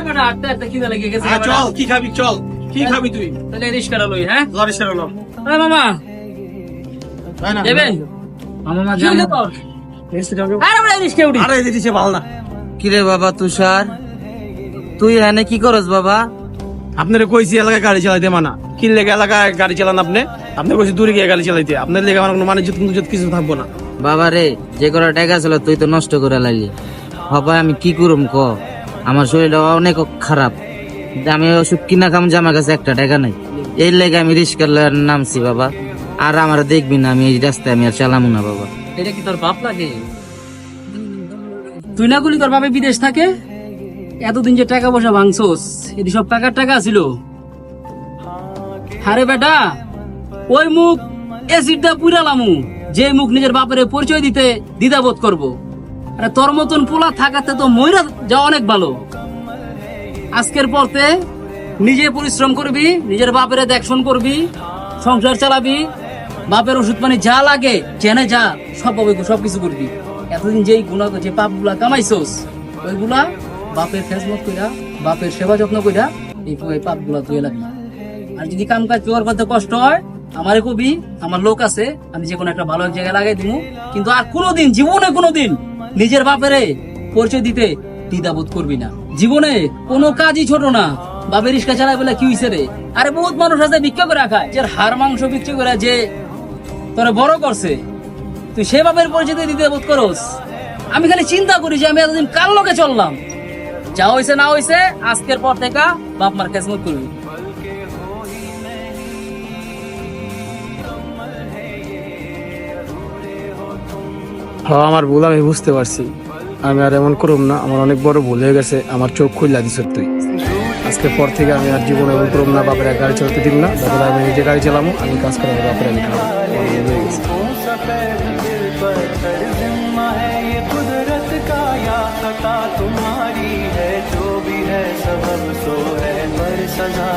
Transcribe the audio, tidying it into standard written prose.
বেটা আটটা একটা খিদা লেগে গেছে চল কি খাবি চল কি খাবি তুই তাহলে রিস্কাটা লই হ্যাঁ লরিস কেন আরে মামা দেবেন মামা জানো তো আরে বড় রিস্কে উঠি আরে দিছে ভালো না কিরে বাবা তুষার, তুই এনে কি করস বাবা? আপনারে কইছি এলাকায় গাড়ি চালাইতে মানা কি লেগে এলাকায় গাড়ি চালান আপনি আপনি কইছি দূরে গিয়ে গাড়ি চালাইতে আপনার লেগে আমার কোনো মানে কিছু থাকবো না বাবা রে, যে কটা টাকা ছিল তুই তো নষ্ট করে লাইলি। বাবা আমি কি করুম ক, আমার শরীরটা অনেক খারাপ। আমি ওষুধ কিনা খাম যে আমার কাছে একটা টাকা নাই, এই লেগে আমি রিস্কার নামছি বাবা। আর আমার দেখবি না, আমি এই রাস্তায় আমি আর চালামু না বাবা। এটা কি তোর বাপ লাগে? তুই না গুলি তোর বাপে বিদেশ থাকে, এতদিন যে টাকা পয়সা ভাঙছোস এটি সব টাকার টাকা ছিল। আরে বেটা ওই মুখ এসিডটা পুরালামু, যে মুখ নিজের বাপের পরিচয় দিতে দ্বিধাবোধ করব। আরে তোর মতন পোলা থাকাতে তো মইরা যাওয়া অনেক ভালো। আজকের পরতে নিজে পরিশ্রম করবি, নিজের বাপের দেখশন করবি, সংসার চালাবি, বাপের ওষুধ পানি যা লাগে জেনে যা সবকিছু করবি। এতদিন যেই গুণা যে পাপ গুলা কামাইছোস ওইগুলা বাপের খেজমত কইরা, বাপের সেবা যত্ন কইরা এই পাপ গুলা ধুয়ে লাগবি। আর যদি কাম কাজ জোগাড় করতে কষ্ট হয় আমারে কবি, আমার লোক আছে, আমি যে কোনো একটা ভালো এক জায়গায় লাগাই দিব। কিন্তু আর কোনোদিন জীবনে কোনোদিন নিজের বাপেরে পরিচয় দিতে দ্বিধাবোধ করবি না। জীবনে কোনো কাজই ছোট না। বাপের রিস্কা চালায় বলে কি হইছে রে? আরে বহুত মানুষ আছে ভিক্ষা করে খায়, যে হাড় মাংস বিক্রি করে যে তোরা বড় করছে, তুই সে বাপের পরিচয় দিতে বোধ করস। আমি খালি চিন্তা করি যে আমি এতদিন কার লোকে চললাম। যা হয়েছে না হয়েছে আজকের পর থেকে বাপ মার খেজমত করবি। হ্যাঁ আমার ভুল আমি বুঝতে পারছি, আমি আর এমন করব না। আমার অনেক বড় ভুল হয়ে গেছে, আমার চোখ খুললা দিছ তুই। আজকের পর থেকে আমি আর জীবনে এমন করব না, বাপের গাড়ি চালাতে দিব না। বাপের আমি নিজে গাড়ি চালাবো, আমি কাজ করবো, বাপের আমি খাবো। আমার ভুল হয়ে গেছে। तुम्हारी है जो भी है सबब सो है पर सजा